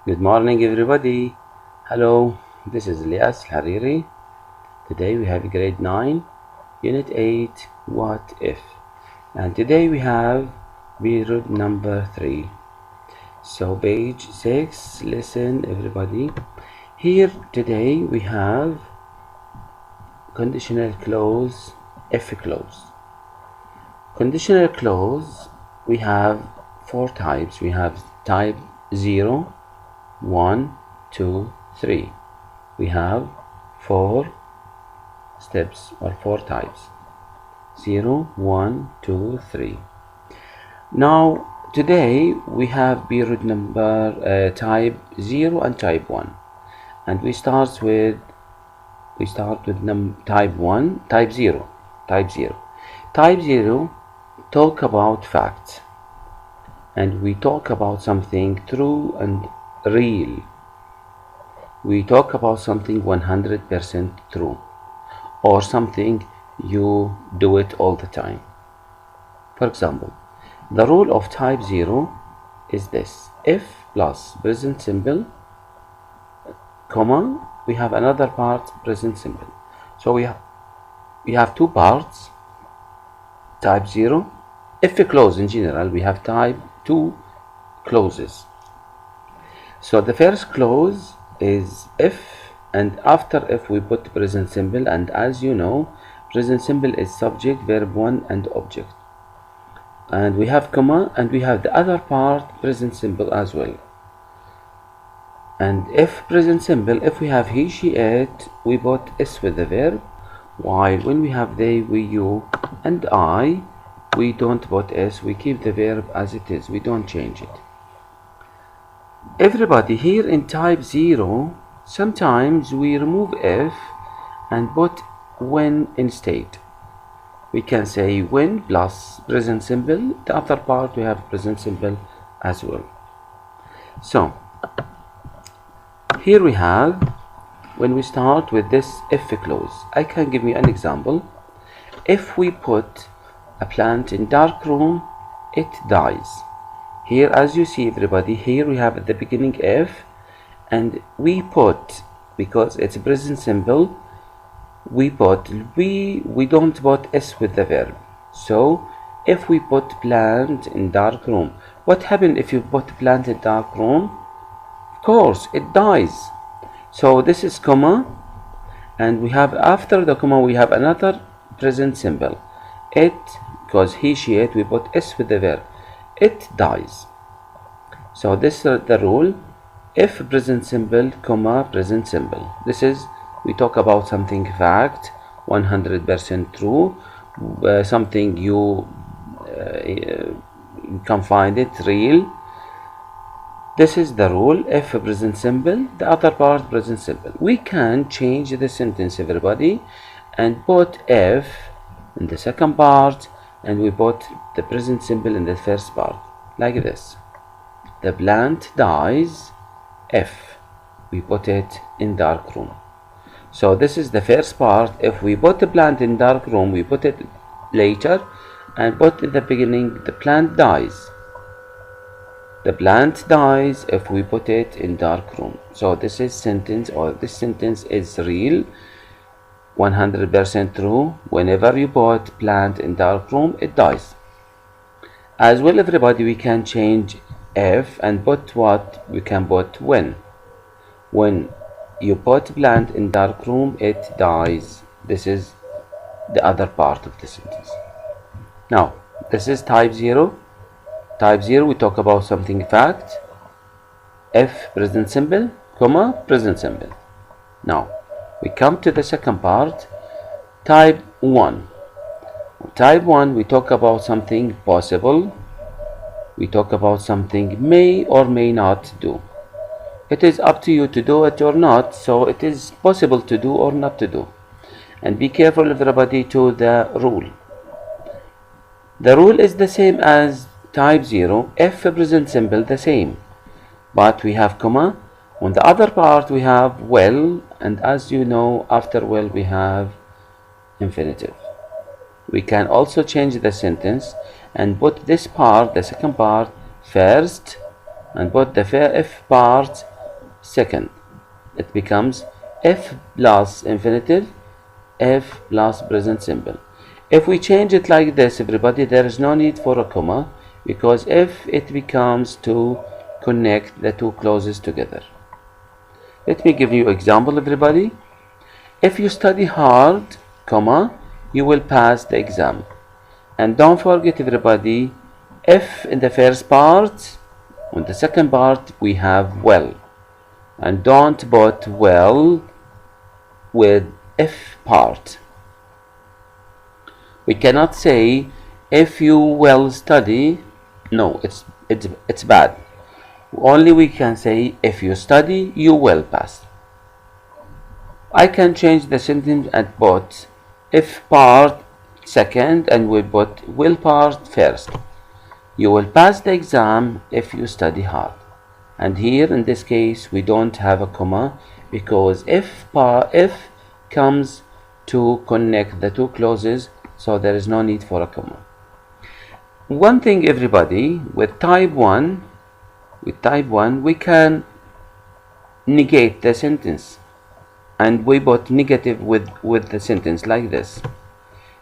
Good morning, everybody. Hello, this is Elias Hariri. Today we have grade 9, unit 8, What If? And today we have period number 3. So, page 6, listen, everybody. Here today we have conditional clause, if clause. Conditional clause, we have 4 types. We have type 0, 1, 2, 3. We have 4 steps or 4 types: 0, 1, 2, 3. Now today we have period number type 0 and type 1, and we start with type 1, type 0. Type 0 talk about facts, and we talk about something true and real. We talk about something 100% true, or something you do it all the time. For example, the rule of type 0 is this: if plus present simple, comma, we have another part present simple. So we have 2 parts, type 0. If clause in general, we have type 2 clauses. So the first clause is if, and after if we put present simple, and as you know, present simple is subject, verb 1 and object, and we have comma, and we have the other part present simple as well. And if present simple, if we have he, she, it, we put s with the verb, while when we have they, we, you, and I, we don't put s, we keep the verb as it is, we don't change it. Everybody, here in type 0, sometimes we remove if and put when instead. We can say when plus present simple, the other part we have present simple as well. So here we have, when we start with this if clause, I can give you an example. If we put a plant in dark room, it dies. Here, as you see, everybody, here we have at the beginning if, and we put, because it's present simple, we don't put s with the verb. So if we put plant in dark room, what happens if you put plant in dark room? Of course it dies. So this is comma, and we have after the comma we have another present simple, it, because he, she, it, we put s with the verb, it dies. So this is the rule: if present simple, comma, present simple. This is, we talk about something fact, 100% true, something you can find it real. This is the rule: if present simple, the other part present simple. We can change the sentence, everybody, and put if in the second part, and we put the present simple in the first part, like this. The plant dies if we put it in dark room. So this is the first part. If we put the plant in dark room, we put it later and put in the beginning, the plant dies. The plant dies if we put it in dark room. So this is sentence, or this sentence is real, 100% true. Whenever you put plant in dark room, it dies. As well, everybody, we can change if and put what? We can put when. When you put plant in dark room, it dies. This is the other part of the sentence. Now this is type 0. Type 0, we talk about something fact, if present simple, comma, present simple. Now we come to the second part, type 1. Type 1, we talk about something possible, we talk about something may or may not do. It is up to you to do it or not, so it is possible to do or not to do. And be careful, everybody, to the rule. The rule is the same as type 0, if present simple, the same, but we have comma. On the other part we have well, and as you know, after well we have infinitive. We can also change the sentence and put this part, the second part, first, and put the if part second. It becomes if plus infinitive, if plus present simple. If we change it like this, everybody, there is no need for a comma, because if it becomes to connect the two clauses together. Let me give you example, everybody. If you study hard, comma, you will pass the exam. And don't forget, everybody, if in the first part, on the second part we have well. And don't put well with if part. We cannot say if you will study. No, it's bad. Only we can say if you study, you will pass. I can change the sentence and put if part second and we put will part first. You will pass the exam if you study hard. And here in this case we don't have a comma, because if comes to connect the two clauses, so there is no need for a comma. One thing, everybody, with type 1 we can negate the sentence, and we put negative with the sentence like this: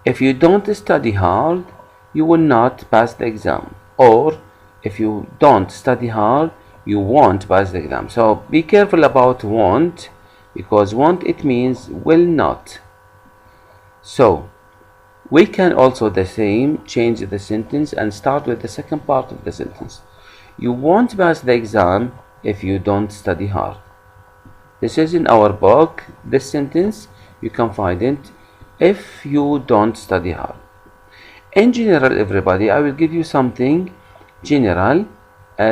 if you don't study hard, you will not pass the exam. Or if you don't study hard, you won't pass the exam. So be careful about won't, because won't, it means will not. So we can also the same change the sentence and start with the second part of the sentence. You won't pass the exam if you don't study hard. This is in our book. This sentence you can find it, if you don't study hard. In general, everybody, I will give you something general,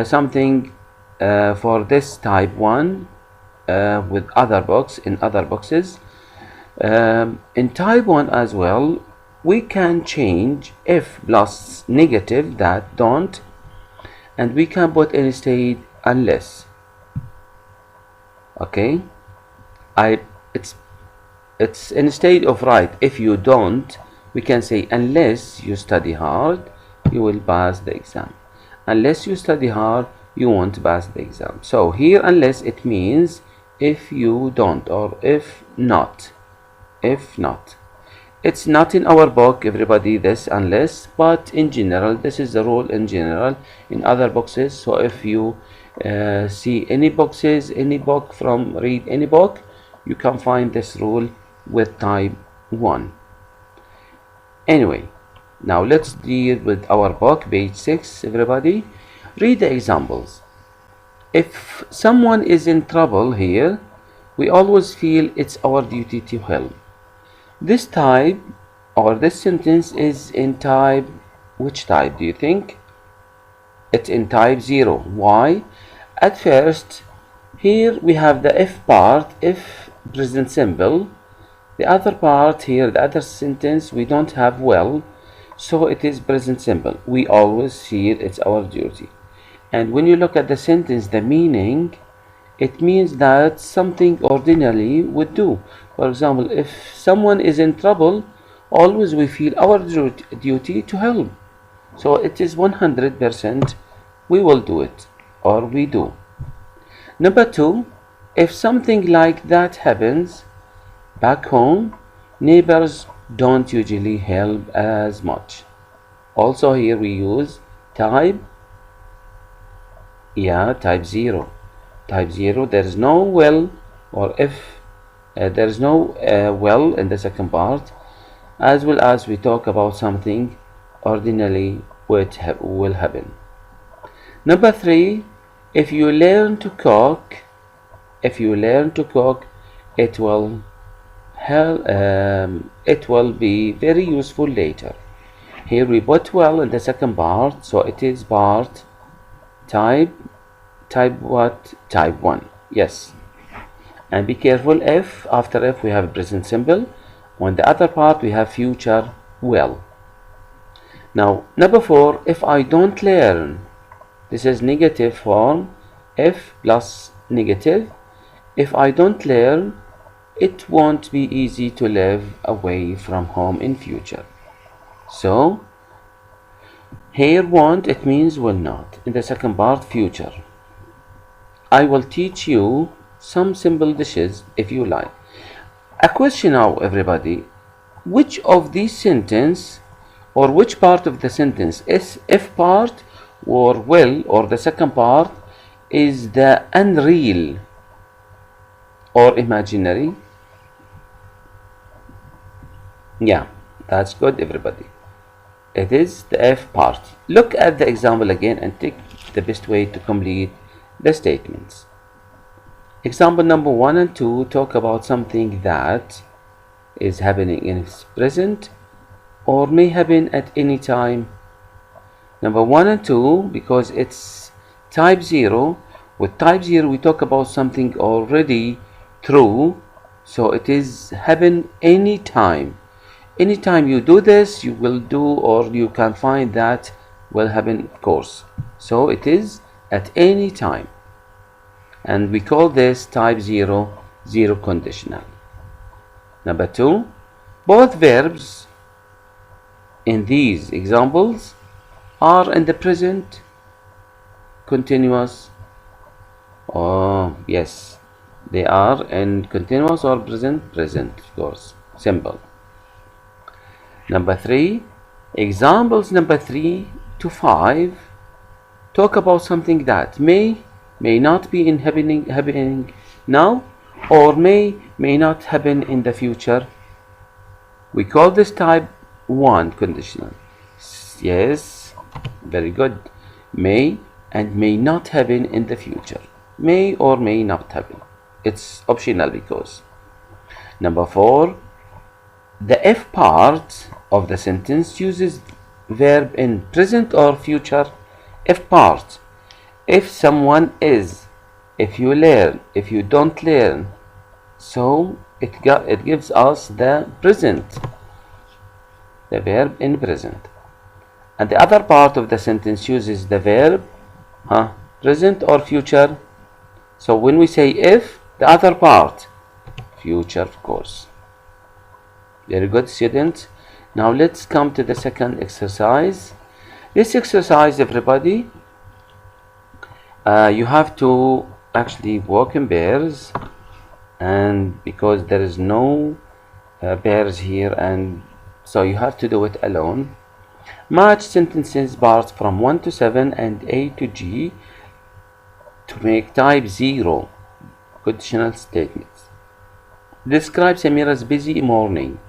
something for this type 1 with other books, in other boxes. In type 1 as well, we can change if plus negative, that don't, and we can put instead unless. Okay, it's instead of write if you don't, we can say unless you study hard, you will pass the exam. Unless you study hard, you won't pass the exam. So here unless, it means if you don't, or if not. It's not in our book, everybody, this unless, but in general, this is the rule in general in other boxes. So if you see any boxes, any book from read any book, you can find this rule with type 1. Anyway, now let's deal with our book, page 6, everybody. Read the examples. If someone is in trouble here, we always feel it's our duty to help. This type, or this sentence, is in type, which type do you think? It's in type 0. Why? At first, here we have the if part, if present simple. The other part here, the other sentence, we don't have well, so it is present simple. We always feel it's our duty. And when you look at the sentence, the meaning, it means that something ordinarily would do. For example, if someone is in trouble, always we feel our duty to help. So it is 100% we will do it, or we do. Number 2, if something like that happens back home, neighbors don't usually help as much. Also here we use type 0. Type 0, there is no well, or if there is no well in the second part, as well as we talk about something ordinarily will happen. Number 3, if you learn to cook, it will be very useful later. Here we put well in the second part, so it is part type what? Type 1. Yes. And be careful, if after if we have present simple, on the other part we have future will. Now number 4, if I don't learn, this is negative form, if plus negative. If I don't learn, it won't be easy to live away from home in future. So here won't, it means will not. In the second part, future. I will teach you some simple dishes if you like. A question now, everybody. Which of these sentence or which part of the sentence is if part or will or the second part is the unreal or imaginary? Yeah, that's good, everybody. It is the F part. Look at the example again and take the best way to complete the statements. Example number 1 and 2 talk about something that is happening in its present or may happen at any time. Number 1 and 2, because it's type 0, with type 0 we talk about something already true, so it is happen anytime. Anytime you do this, you will do, or you can find that will happen, of course. So it is at any time. And we call this type 0, zero conditional. Number 2, both verbs in these examples are in the present continuous. Oh, yes, they are in continuous or present, of course, simple. Number 3, examples number 3 to 5 talk about something that may not be happening now or may not happen in the future. We call this type 1 conditional. Yes, very good. May and may not happen in the future. May or may not happen. It's optional because. Number 4, the F part of the sentence uses verb in present or future. F part. If someone is, if you learn, if you don't learn. So it gives us the present, the verb in present. And the other part of the sentence uses the verb present or future. So when we say if, the other part, future, of course. Very good, students. Now let's come to the second exercise. This exercise, everybody, you have to actually walk in pairs, and because there is no pairs here, and so you have to do it alone. Match sentences parts from 1 to 7 and A to G to make type 0 conditional statements. Describe Samira's busy morning.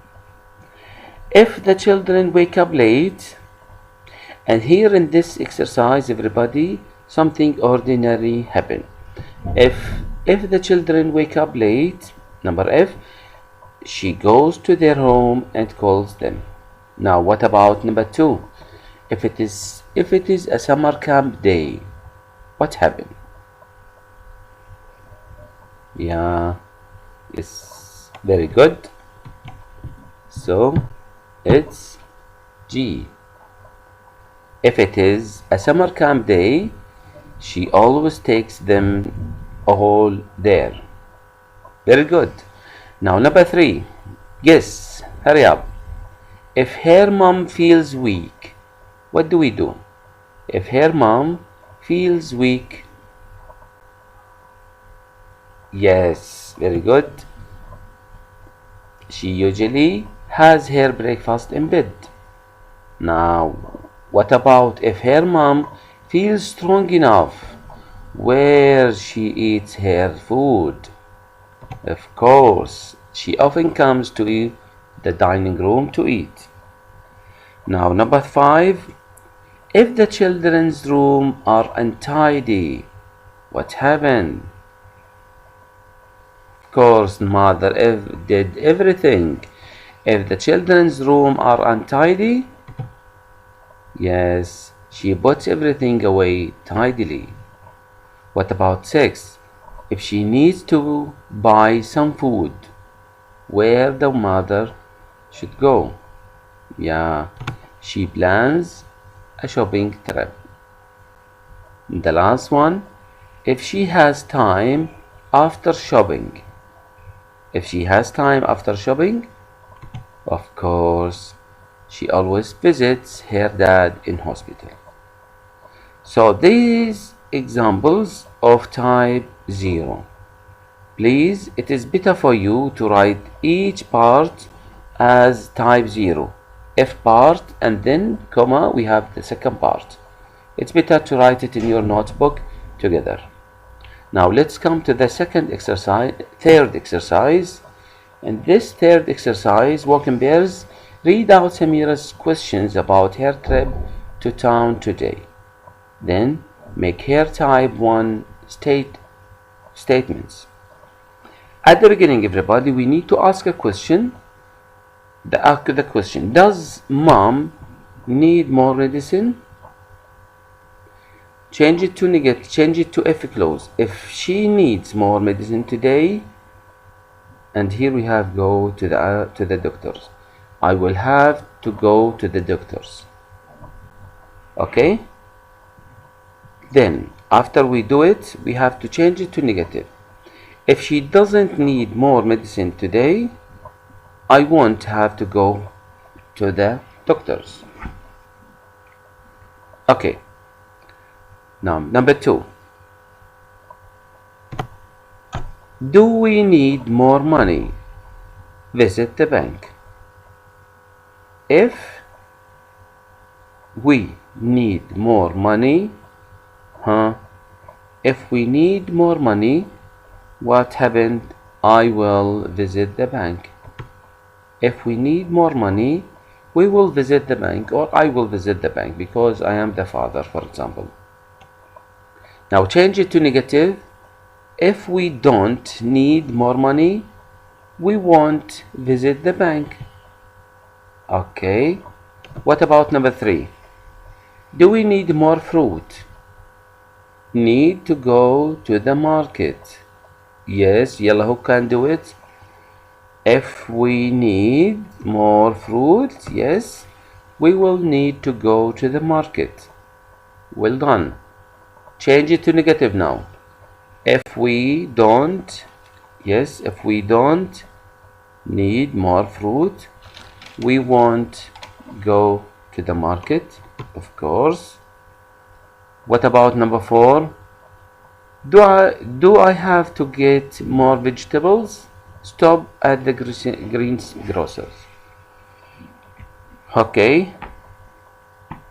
If the children wake up late, and here in this exercise, everybody, something ordinary happen. If the children wake up late, number F, she goes to their home and calls them. Now what about number 2? If it is a summer camp day, what happened? Yeah, yes, very good. So it's G. If it is a summer camp day, she always takes them all there. Very good. Now number 3. Guess. Hurry up. If her mom feels weak, what do we do? If her mom feels weak. Yes, very good. She usually has her breakfast in bed. Now, what about if her mom feels strong enough where she eats her food? Of course, she often comes to the dining room to eat. Now, number 5, if the children's room are untidy, what happened? Of course, mother did everything. If the children's room are untidy, yes, she puts everything away tidily. What about 6? If she needs to buy some food, where the mother should go? Yeah, she plans a shopping trip. The last one, if she has time after shopping. If she has time after shopping, of course, she always visits her dad in hospital. So these examples of type 0. Please, it is better for you to write each part as type 0. F part and then comma, we have the second part. It's better to write it in your notebook together. Now let's come to the third exercise. In this third exercise, working pairs, read out Samira's questions about her trip to town today. Then make her type 1 statements. At the beginning, everybody, we need to ask a question. The question, does mom need more medicine? Change it to negative, change it to if clause. If she needs more medicine today, and here we have go to the doctors. I will have to go to the doctors. Okay? Then, after we do it, we have to change it to negative. If she doesn't need more medicine today, I won't have to go to the doctors. Okay. Now, number 2. Do we need more money? Visit the bank. If we need more money, if we need more money, what happened? I will visit the bank. If we need more money, we will visit the bank, or I will visit the bank because I am the father, for example. Now change it to negative. If we don't need more money, we won't visit the bank. Okay. What about number 3? Do we need more fruit? Need to go to the market. Yes, yalla, who can do it? If we need more fruit, yes, we will need to go to the market. Well done. Change it to negative now. If we don't, yes, if we don't need more fruit, we won't go to the market, of course. What about number 4? Do I have to get more vegetables? Stop at the greengrocers. Okay.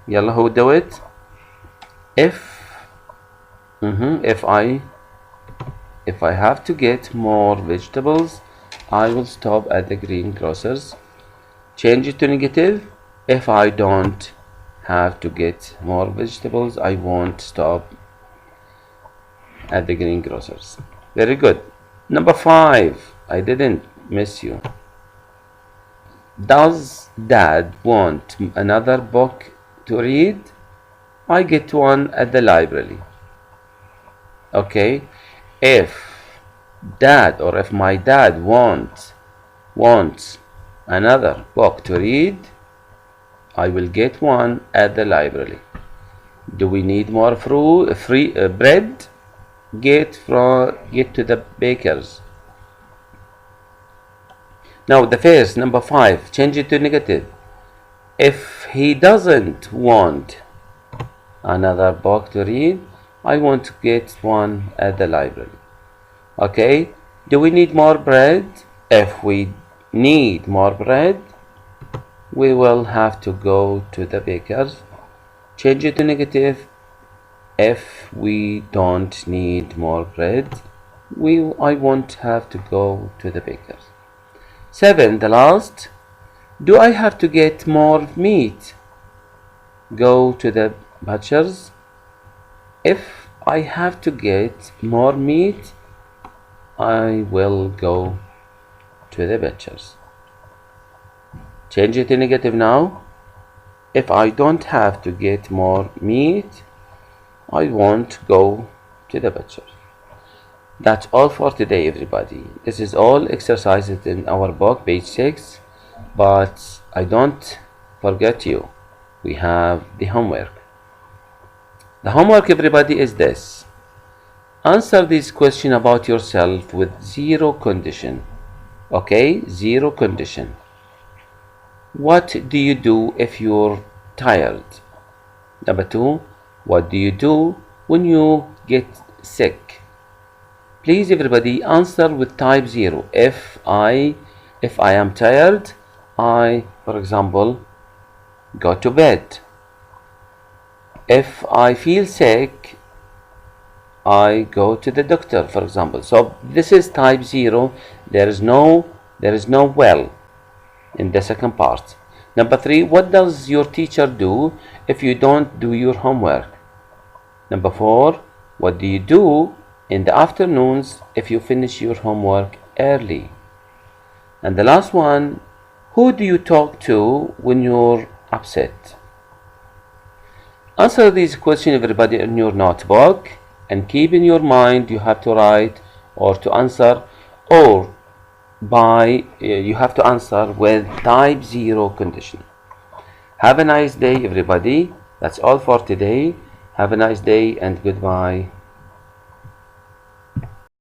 Yalla, who do it? If I have to get more vegetables, I will stop at the greengrocers. Change it to negative. If I don't have to get more vegetables, I won't stop at the greengrocers. Very good. Number 5. I didn't miss you. Does dad want another book to read? I get one at the library. Okay. If dad, or if my dad wants another book to read, I will get one at the library. Do we need more bread? Get to the baker's. Now the first, number 5, change it to negative. If he doesn't want another book to read, I want to get one at the library. Okay. Do we need more bread? If we need more bread, we will have to go to the baker's. Change it to negative. If we don't need more bread, I won't have to go to the baker's. 7, the last. Do I have to get more meat? Go to the butcher's. If I have to get more meat, I will go to the butcher's. Change it to negative now. If I don't have to get more meat, I won't go to the butcher. That's all for today, everybody. This is all exercises in our book, page 6. But I don't forget you. We have the homework. The homework, everybody, is this. Answer this question about yourself with 0 condition. Okay? 0 condition. What do you do if you're tired? Number 2. What do you do when you get sick? Please everybody answer with type 0. If I am tired, I, for example, go to bed. If I feel sick, I go to the doctor, for example. So this is type 0. There is no well in the second part. Number 3, what does your teacher do if you don't do your homework? Number 4, what do you do in the afternoons if you finish your homework early? And the last one, who do you talk to when you're upset? Answer these questions, everybody, in your notebook, and keep in your mind you have to write or to answer, or you have to answer with type 0 condition. Have a nice day, everybody. That's all for today. Have a nice day and goodbye.